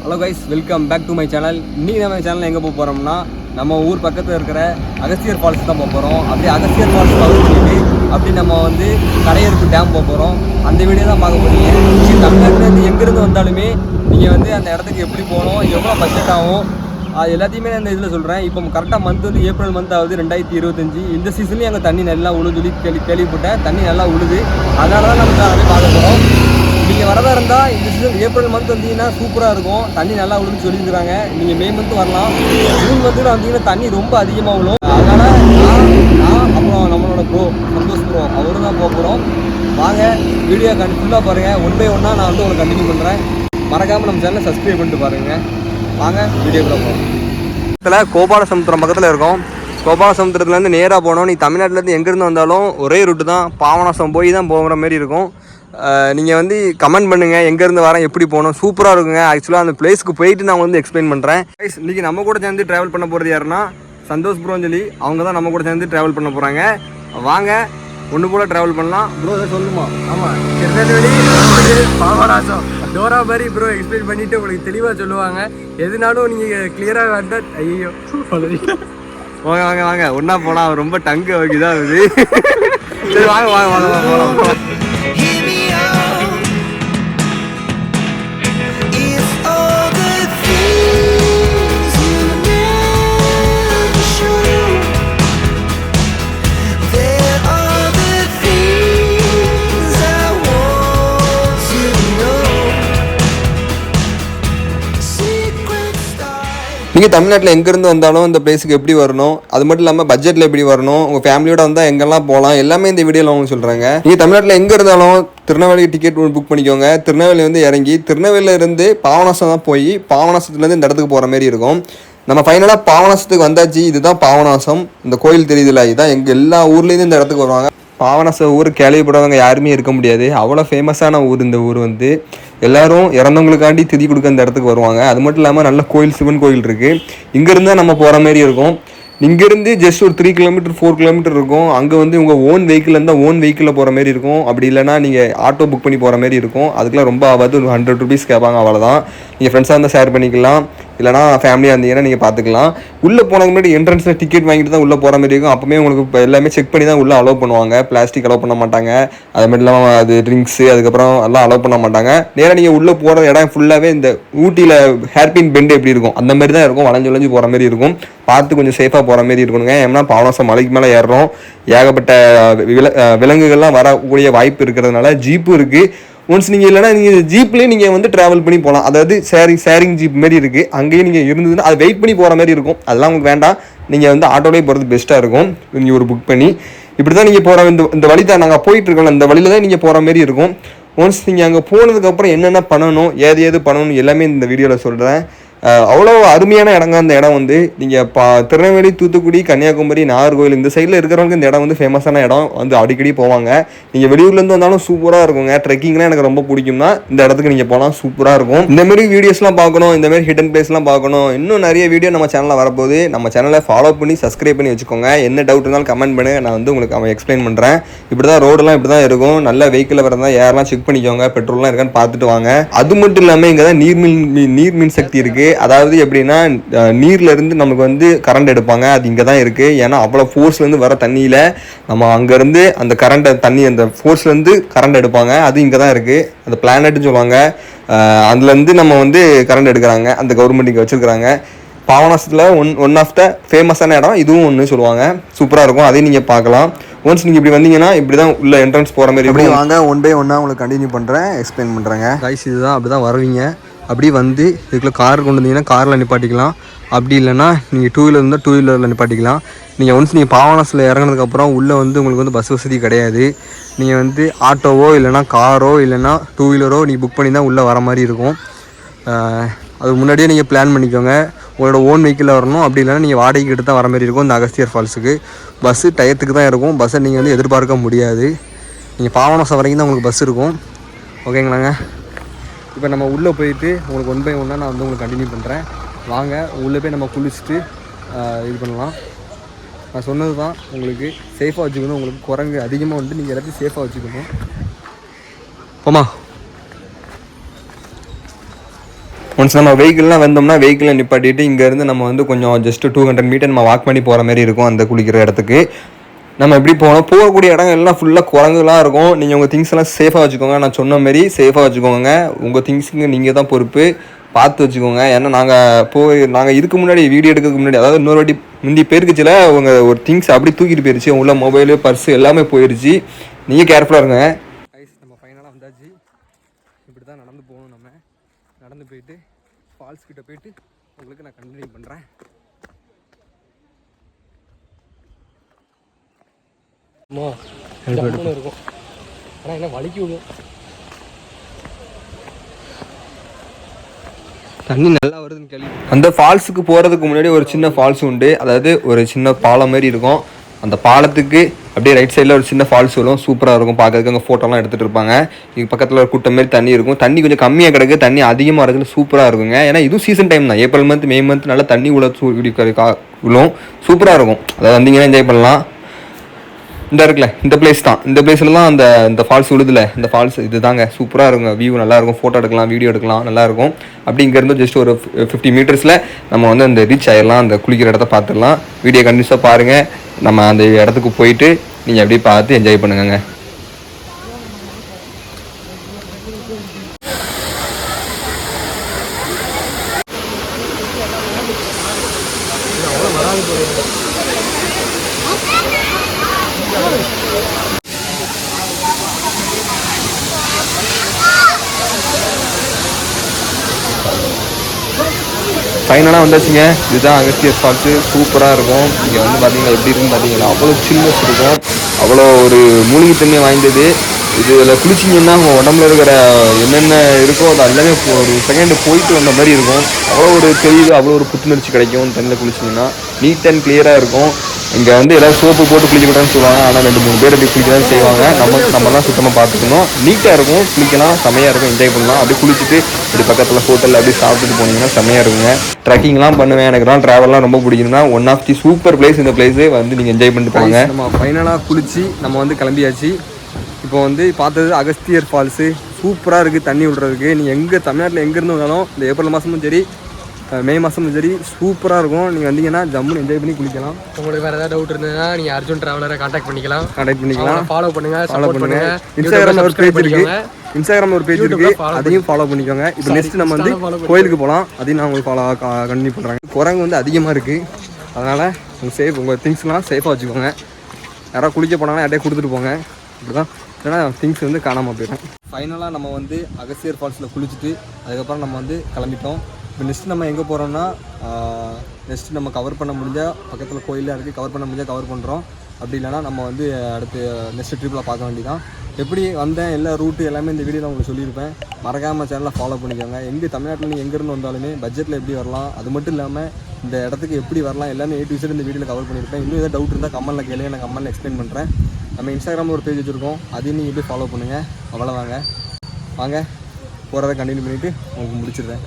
Hello guys, welcome back to my channel. இன்றைக்கி நம்ம சேனலில் எங்கே போக போகிறோம்னா நம்ம ஊர் பக்கத்தில் இருக்கிற அகஸ்தியர் ஃபால்ஸ் தான் போக போகிறோம். அப்படியே அகஸ்தியர் ஃபால்ஸ் கவர் பண்ணிட்டு அப்படி நம்ம வந்து கடையறுப்பு டேம் போக போகிறோம். அந்த வீடியோ தான் பார்க்க போகிறீங்க. நீங்கள் தமிழ்நாட்டிலேருந்து எங்கேருந்து வந்தாலுமே நீங்கள் வந்து அந்த இடத்துக்கு எப்படி போகணும், எவ்வளோ பட்ஜெட் ஆகும், அது எல்லாத்தையுமே நான் இந்த இதில் சொல்கிறேன். இப்போ கரெக்டாக மந்த் வந்து ஏப்ரல் மந்த் ஆகுது 2025. இந்த சீசன்லேயும் அங்கே தண்ணி நல்லா உழுது சொல்லி கேள்விப்பட்டேன். தண்ணி நல்லா உழுது, அதனால தான் நம்ம அப்படியே பார்க்க போகிறோம். நீங்கள் வரதாக இருந்தால் இந்த சீசன் ஏப்ரல் மந்த் வந்தீங்கன்னா சூப்பராக இருக்கும். தண்ணி நல்லா விழுன்னு சொல்லியிருக்கிறாங்க. நீங்கள் மே மந்த் வரலாம். ஜூன் மந்த்தில் வந்தீங்கன்னா தண்ணி ரொம்ப அதிகமாக விழும். அதனால் நான் அப்புறம் நம்மளோட சந்தோஷ் ப்ரோ அவரு தான் போக போகிறோம். வாங்க வீடியோ ஃபுல்லாக பாருங்கள். ஒன் பை ஒன்னாக நான் வந்து உங்களுக்கு கண்டினியூ பண்ணுறேன். மறக்காமல் நம்ம சேனலை சப்ஸ்கிரைப் பண்ணிட்டு பாருங்கள். வாங்க வீடியோக்குள்ள போகிறோம். பக்கத்தில் கோபாலசமுத்திரம் பக்கத்தில் இருக்கோம். கோபாலசமுத்திரத்துலேருந்து நேராக போனோம். நீ தமிழ்நாட்டிலேருந்து எங்கேருந்து வந்தாலும் ஒரே ரூட்டு தான். பாபநாசம் போய் தான் போகிற மாதிரி இருக்கும். நீங்கள் வந்து கமெண்ட் பண்ணுங்கள் எங்கேருந்து வரேன், எப்படி போகணும். சூப்பராக இருக்குங்க. ஆக்சுவலாக அந்த பிளேஸ்க்கு போயிட்டு நான் வந்து எக்ஸ்பிளைன் பண்ணுறேன். இன்றைக்கி நம்ம கூட சேர்ந்து ட்ராவல் பண்ண போகிறது யாருன்னா சந்தோஷ் ப்ரோன்னு சொல்லி அவங்க தான் நம்ம கூட சேர்ந்து ட்ராவல் பண்ண போகிறாங்க. வாங்க ஒன்று போல் ட்ராவல் பண்ணலாம். ப்ரோ அதை சொல்லுமா? ஆமாம், திருநெல்வேலி பாபநாசம் டோரா மாதிரி ப்ரோ எக்ஸ்பிளைன் பண்ணிவிட்டு உங்களுக்கு தெளிவாக சொல்லுவாங்க. எதுனாலும் நீங்கள் கிளியராக வந்தால் ஐயோ வாங்க வாங்க வாங்க ஒன்றா போகலாம். ரொம்ப டங்கு இதாக இருக்குது. சரி வாங்க வாங்க வாங்க போகலாம். நீங்கள் தமிழ்நாட்டில் எங்கேருந்து வந்தாலும் இந்த பிளேஸுக்கு எப்படி வரணும், அது மட்டும் இல்லாமல் பட்ஜெட்டில் எப்படி வரணும், உங்கள் ஃபேமிலியோட வந்தால் எங்கெல்லாம் போகலாம், எல்லாமே இந்த வீடியோவில் அவங்க சொல்கிறாங்க. நீங்கள் தமிழ்நாட்டில் எங்கே இருந்தாலும் திருநெல்வேலி டிக்கெட் புக் பண்ணிக்கோங்க. திருநெல்வேலி வந்து இறங்கி திருநெல்வேலியிலேருந்து பாபநாசம் தான் போய் பாபநாசத்துலேருந்து இந்த இடத்துக்கு போகிற மாதிரி இருக்கும். நம்ம ஃபைனலாக பாபநாசத்துக்கு வந்தாச்சு. இதுதான் பாபநாசம். இந்த கோயில் தெரியுதுல்ல, இதுதான் எங்கள் எல்லா ஊர்லேருந்து இந்த இடத்துக்கு வருவாங்க. பாபநாசம் ஊர் கேள்விப்படாதவங்க யாருமே இருக்க முடியாது. அவ்வளோ ஃபேமஸான ஊர் இந்த ஊர். வந்து எல்லோரும் இறந்தவங்களுக்காண்டி திதி கொடுக்க இந்த இடத்துக்கு வருவாங்க. அது மட்டும் இல்லாமல் நல்ல கோயில், சிவன் கோயில் இருக்குது. இங்கேருந்து நம்ம போகிற மாதிரி இருக்கும். இங்கேருந்து ஜஸ்ட் ஒரு 3 கிலோமீட்டர் 4 கிலோமீட்டர் இருக்கும். அங்கே வந்து உங்கள் ஓன் வெஹிக்கிள் இருந்தால் ஓன் வெஹிக்கிளில் போகிற மாதிரி இருக்கும். அப்படி இல்லைனா நீங்கள் ஆட்டோ புக் பண்ணி போகிற மாதிரி இருக்கும். அதுக்கெலாம் ரொம்ப ஆகாது. ஒரு 100 rupees கேட்பாங்க, அவ்வளோதான். நீங்கள் ஃப்ரெண்ட்ஸாக இருந்தால் ஷேர் பண்ணிக்கலாம், இல்லைனா ஃபேமிலியாக இருந்தீங்கன்னா நீங்கள் பார்த்துக்கலாம். உள்ளே போனதுக்கு முன்னாடி என்ட்ரன்ஸில் டிக்கெட் வாங்கிட்டு தான் உள்ளே போகிற மாதிரி இருக்கும். அப்போவே உங்களுக்கு இப்போ எல்லாமே செக் பண்ணி தான் உள்ளே அலோவ் பண்ணுவாங்க. பிளாஸ்டிக் அலோவ் பண்ண மாட்டாங்க. அது மட்டும் இல்லாமல் அது ட்ரிங்க்ஸு அதுக்கப்புறம் எல்லாம் அலோவ் பண்ண மாட்டாங்க. நேராக நீங்கள் உள்ளே போகிற இடம் ஃபுல்லாகவே இந்த ஊட்டியில் ஹேர்பின் பெண்டு எப்படி இருக்கும் அந்த மாதிரி தான் இருக்கும். வளைஞ்சு வளைஞ்சு போகிற மாதிரி இருக்கும். பார்த்து கொஞ்சம் சேஃபாக போகிற மாதிரி இருக்கணுங்க. ஏன்னா பாபநாசம் மலைக்கு மேலே ஏறுறோம். ஏகப்பட்ட விலங்குகள்லாம் வரக்கூடிய வாய்ப்பு இருக்கிறதுனால ஜீப்பும் இருக்குது. ஒன்ஸ் நீங்கள் இல்லைனா நீங்கள் ஜீப்லேயே நீங்கள் வந்து ட்ராவல் பண்ணி போகலாம். அதாவது ஷேரிங் ஜீப் மாரி இருக்குது. அங்கேயே நீங்கள் இருந்ததுன்னா அது வெயிட் பண்ணி போகிற மாதிரி இருக்கும். அதெல்லாம் உங்களுக்கு வேண்டாம். நீங்கள் வந்து ஆட்டோலேயே போகிறது பெஸ்ட்டாக இருக்கும். நீங்கள் ஒரு புக் பண்ணி இப்படி தான் நீங்கள் போகிற இந்த வழி தான் நாங்கள் போயிட்டுருக்கோம். இந்த வழியில் தான் நீங்கள் போகிற மாதிரி இருக்கும். ஒன்ஸ் நீங்கள் அங்கே போனதுக்கப்புறம் என்னென்ன பண்ணணும், ஏது பண்ணணும் எல்லாமே இந்த வீடியோவில் சொல்கிறேன். அவ்வளோ அருமையான இடங்க அந்த இடம். வந்து நீங்கள் திருநெல்வேலி, தூத்துக்குடி, கன்னியாகுமரி, நாகர்கோவில் இந்த சைடில் இருக்கிறவங்களுக்கு இந்த இடம் வந்து ஃபேமஸான இடம். வந்து அடிக்கடி போவாங்க. நீங்கள் வெளியூர்லேருந்து வந்தாலும் சூப்பராக இருக்குங்க. ட்ரெக்கிங்லாம் எனக்கு ரொம்ப பிடிக்கும்னா இந்த இடத்துக்கு நீங்கள் போனால் சூப்பராக இருக்கும். இந்தமாரி வீடியோஸ்லாம் பார்க்கணும், இந்தமாரி ஹிடன் பிளேஸ்லாம் பார்க்கணும். இன்னும் நிறைய வீடியோ நம்ம சேனலில் வரப்போகுது. நம்ம சேனலை ஃபாலோ பண்ணி சப்ஸ்கிரைப் பண்ணி வச்சுக்கோங்க. என்ன டவுட் இருந்தாலும் கமெண்ட் பண்ணி நான் வந்து உங்களுக்கு அவன் எக்ஸ்பிளைன் பண்ணுறேன். இப்படி தான் ரோடெல்லாம் இப்படி தான் இருக்கும். நல்ல வெஹிக்கிளில் வரதான் ஏர்லாம் செக் பண்ணிக்கோங்க. பெட்ரோல்லாம் இருக்கான்னு பார்த்துட்டு வாங்க. அது மட்டும் இல்லாமல் இங்கே தான் நீர்மின் சக்தி இருக்குது. அதாவது எப்படின்னா நீர்ல இருந்து நமக்கு வந்து கரண்ட் எடுப்பாங்க. அது இங்கே தான் இருக்குது. ஏன்னா அவ்வளோ ஃபோர்ஸ்லேருந்து வர தண்ணியில் நம்ம அங்கேருந்து அந்த தண்ணி அந்த ஃபோர்ஸ்லேருந்து கரண்ட் எடுப்பாங்க. அது இங்கே தான் இருக்குது. அந்த பிளானட்னு சொல்லுவாங்க. அதுலேருந்து நம்ம வந்து கரண்ட் எடுக்கிறாங்க. அந்த கவர்மெண்ட் இங்கே வச்சுருக்கிறாங்க. பாபநாசத்தில் ஒன் ஆஃப் த ஃபேமஸான இடம் இதுவும் ஒன்று சொல்லுவாங்க. சூப்பராக இருக்கும். அதையும் நீங்கள் பார்க்கலாம். ஒன்ஸ் நீங்கள் இப்படி வந்தீங்கன்னா இப்படி தான் உள்ள என்ட்ரன்ஸ் போகிற மாதிரி இப்படி வாங்க. ஒன் பை ஒன்னாக உங்களுக்கு கண்டினியூ பண்ணுறேன், எக்ஸ்பிளைன் பண்ணுறேங்க. கைஸ் இதுதான் அப்படி தான் வருவீங்க. அப்படி வந்து இதுக்குள்ளே கார் கொண்டு வந்தீங்கன்னா காரில் நிப்பாட்டிக்கலாம். அப்படி இல்லைனா நீங்கள் 2 வீலர் இருந்தால் 2 வீலரில் நிப்பாட்டிக்கலாம். நீங்கள் ஒன்ஸ் நீங்கள் பாபநாசத்தில் இறங்கினதுக்கப்புறம் உள்ளே வந்து உங்களுக்கு வந்து பஸ் வசதி கிடையாது. நீங்கள் வந்து ஆட்டோவோ இல்லைனா காரோ இல்லைனா 2 வீலரோ நீங்கள் புக் பண்ணி தான் உள்ளே வர மாதிரி இருக்கும். அது முன்னாடியே நீங்கள் பிளான் பண்ணிக்கோங்க. உங்களோட ஓன் வெஹிக்கிளில் வரணும். அப்படி இல்லைனா நீங்கள் வாடகைக்கு எடுத்து தான் வர மாதிரி இருக்கும். இந்த அகஸ்தியர் ஃபால்ஸுக்கு பஸ்ஸு டயத்துக்கு தான் இருக்கும். பஸ்ஸை நீங்கள் வந்து எதிர்பார்க்க முடியாது. நீங்கள் பாபநாசம் வரைக்கும் தான் உங்களுக்கு பஸ் இருக்கும். ஓகேங்களாங்க. இப்போ நம்ம உள்ளே போயிட்டு உங்களுக்கு ஒன் பை ஒன்னாக நான் வந்து உங்களுக்கு கண்டினியூ பண்ணுறேன். வாங்க உள்ளே போய் நம்ம குளிச்சுட்டு இது பண்ணலாம். நான் சொன்னது தான் உங்களுக்கு சேஃபாக வச்சுக்கணும். உங்களுக்கு குரங்கு அதிகமாக வந்து நீங்கள் எல்லாத்தையும் சேஃபாக வச்சுக்கணும். போமா ஒன்ஸ் நம்ம வெஹிக்கிள்லாம் வந்தோம்னா வெஹிக்கிளை நிப்பாட்டிட்டு இங்கேருந்து நம்ம வந்து கொஞ்சம் ஜஸ்ட் 200 மீட்டர் நம்ம வாக் பண்ணி போகிற மாதிரி இருக்கும் அந்த குளிக்கிற இடத்துக்கு. நம்ம எப்படி போகணும், போகக்கூடிய இடங்கள் எல்லாம் ஃபுல்லாக குரங்குலாம் இருக்கும். நீங்கள் உங்கள் திங்ஸ் எல்லாம் சேஃபாக வச்சுக்கோங்க. நான் சொன்ன மாரி சேஃபாக வச்சுக்கோங்க. உங்கள் திங்ஸுக்கு நீங்கள் தான் பொறுப்பு, பார்த்து வச்சுக்கோங்க. ஏன்னா நாங்கள் இதுக்கு முன்னாடி வீடியோ எடுக்கிறதுக்கு முன்னாடி, அதாவது இன்னொரு வாட்டி முந்தி போயிருக்குச்சுல, அவங்க ஒரு திங்ஸ் அப்படி தூக்கிட்டு போயிருச்சு. உள்ள மொபைலு பர்ஸு எல்லாமே போயிடுச்சு. நீங்கள் கேர்ஃபுல்லாக இருங்க. நம்ம ஃபைனலாக வந்தாச்சு. இப்படி தான் நடந்து போகணும். நம்ம நடந்து போயிட்டு ஃபால்ஸ் கிட்ட போயிட்டு உங்களுக்கு நான் கண்டினியூ பண்ணுறேன். இருக்கும் ஆனால் என்ன வலிக்கு விடும். தண்ணி நல்லா வருதுன்னு கேள்வி. அந்த ஃபால்ஸுக்கு போகிறதுக்கு முன்னாடி ஒரு சின்ன ஃபால்ஸ் உண்டு. அதாவது ஒரு சின்ன பாலம் மாதிரி இருக்கும். அந்த பாலத்துக்கு அப்படியே ரைட் சைடில் ஒரு சின்ன ஃபால்ஸ் வரும். சூப்பராக இருக்கும் பார்க்கறதுக்கு. அங்கே ஃபோட்டோலாம் எடுத்துகிட்டு இருப்பாங்க. இது பக்கத்தில் ஒரு கூட்டம் மாதிரி தண்ணி இருக்கும். தண்ணி கொஞ்சம் கம்மியாக கிடக்கு, தண்ணி அதிகமாக வரதுல சூப்பராக இருக்குங்க. ஏன்னா இதுவும் சீசன் டைம் தான். ஏப்ரல் மந்த், மே மந்த் நல்லா தண்ணி விழும். சூப்பராக இருக்கும். அதாவது வந்தீங்கன்னா என்ஜாய் பண்ணலாம். இந்த இருக்குல்ல, இந்த பிளேஸ் தான். இந்த பிளேஸ்லாம் இந்த ஃபால்ஸ் விழுதுல, இந்த ஃபால்ஸ் இது தாங்க. சூப்பராக இருக்கும். வியூ நல்லாயிருக்கும். ஃபோட்டோ எடுக்கலாம், வீடியோ எடுக்கலாம், நல்லாயிருக்கும். அப்படி இங்கேருந்து ஜஸ்ட் ஒரு 50 மீட்டர்ஸில் நம்ம வந்து அந்த ரீச் ஆகிடலாம். அந்த குளிக்கிற இடத்த பார்த்துடலாம். வீடியோ கண்டினியூஸாக பாருங்கள். நம்ம அந்த இடத்துக்கு போயிட்டு நீங்கள் அப்படியே பார்த்து என்ஜாய் பண்ணுங்க. ஃபைனலாக வந்தாச்சுங்க. இதுதான் அகஸ்தியர் ஃபால்ஸு. சூப்பராக இருக்கும். இங்கே வந்து பார்த்தீங்கன்னா எப்படி இருக்குன்னு பார்த்தீங்கன்னா அவ்வளோ சில்னஸ் இருக்கும். அவ்வளோ ஒரு மூலிகை தன்மை வாய்ந்தது. இதில் குளிச்சிங்கன்னா உங்கள் உடம்புல இருக்கிற என்னென்ன இருக்கோ அது எல்லாமே ஒரு செகண்டு போயிட்டு வந்த மாதிரி இருக்கும். அவ்வளோ ஒரு தெளிவு, அவ்வளோ ஒரு புத்துணர்ச்சி கிடைக்கும் தண்ணியில் குளிச்சிங்கன்னா. நீட் அண்ட் கிளியராக இருக்கும். இங்கே வந்து எல்லோரும் சோப்பு போட்டு குளிக்கக்கூடாதுன்னு சொல்லுவாங்க. ஆனால் 2-3 பேர் அப்படி குளிக்க செய்வாங்க. நம்மலாம் சுத்தமாக பார்த்துக்கணும். நீட்டாக இருக்கும். குளிக்கலாம், செம்மையாக இருக்கும். என்ஜாய் பண்ணலாம். அப்படியே குளிச்சுட்டு இப்படி பக்கத்தில் ஹோட்டலில் அப்படியே சாப்பிட்டுட்டு போனீங்கன்னா செம்மையாக இருக்குங்க. ட்ரெக்கிங்லாம் பண்ணுவேன். எனக்குலாம் ட்ராவல்லாம் ரொம்ப பிடிக்கும்னா one of the super place இந்த பிளேஸே வந்து நீங்கள் என்ஜாய் பண்ணிட்டு போங்க. நம்ம ஃபைனலாக குளிச்சு நம்ம வந்து கிளம்பியாச்சு. இப்போ வந்து பார்த்தது அகஸ்தியர் ஃபால்ஸு. சூப்பராக இருக்குது தண்ணி விடுறதுக்கு. நீங்கள் எங்கே தமிழ்நாட்டில் எங்கேருந்து வந்தாலும் இந்த ஏப்ரல் மாதமும் சரி, மே மாதமும் சரி சூப்பராக இருக்கும். நீங்கள் வந்தீங்கன்னா ஜம்முன்னு என்ஜாய் பண்ணி குளிக்கலாம். உங்களுக்கு வேறு ஏதாவது டவுட் இருந்ததுன்னா நீங்கள் அர்ஜுன் ட்ராவலரை கான்டாக்ட் பண்ணிக்கலாம். ஃபாலோ பண்ணுங்கள். இன்ஸ்டாகிராமில் ஒரு பேஜ் இருக்குது. அதையும் ஃபாலோ பண்ணிக்கோங்க. இப்போ நெக்ஸ்ட் நம்ம வந்து கோயிலுக்கு போகலாம். அதையும் நான் உங்களுக்கு கண்டினியூ பண்ணுறேன். குரங்கு வந்து அதிகமாக இருக்குது. அதனால் உங்கள் திங்ஸ்லாம் சேஃபாக வச்சுக்கோங்க. யாராவது குளிக்க போனாலும் யார்ட்டே கொடுத்துட்டு போங்க. இப்படி தான், ஏன்னா திங்ஸ் வந்து காணாமல் போயிடும். ஃபைனலாக நம்ம வந்து அகஸ்தியர் ஃபால்ஸில் குளிச்சுட்டு அதுக்கப்புறம் நம்ம வந்து கிளம்பிட்டோம். இப்போ நெக்ஸ்ட் நம்ம எங்கே போகிறோம்னா, நெக்ஸ்ட்டு நம்ம கவர் பண்ண முடிஞ்சால் பக்கத்தில் கோயிலாக இருக்குது, கவர் பண்ண முடிஞ்சால் கவர் பண்ணுறோம். அப்படி இல்லைனா நம்ம வந்து அடுத்து நெக்ஸ்ட் ட்ரிப்பில் பார்க்க வேண்டியதான். எப்படி வந்தேன் எல்லா ரூட்டு எல்லாமே இந்த வீடியோவில் உங்களுக்கு சொல்லியிருப்பேன். மறக்காமல் சேனலை ஃபாலோ பண்ணிக்கோங்க. தமிழ்நாட்டில் நீங்கள் எங்கேருந்து வந்தாலுமே பட்ஜெட்டில் எப்படி வரலாம், அது மட்டும் இல்லாமல் இந்த இடத்துக்கு எப்படி வரலாம் எல்லாமே A to Z இந்த வீடியோவில் கவர் பண்ணியிருப்பேன். இன்னும் ஏதாவது டவுட் இருந்தால் கமெண்ட்டில் கேளுங்க, நான் கமெண்ட்டில் எக்ஸ்பிளைன் பண்ணுறேன். நம்ம இன்ஸ்டாகிராமில் ஒரு பேஜ் வச்சுருக்கோம். அதையும் நீங்கள் எப்படி ஃபாலோ பண்ணுங்கள். அவ்வளோதாங்க. வாங்க போகிறத கண்டினியூ பண்ணிவிட்டு உங்களுக்கு முடிச்சிடுறேன்.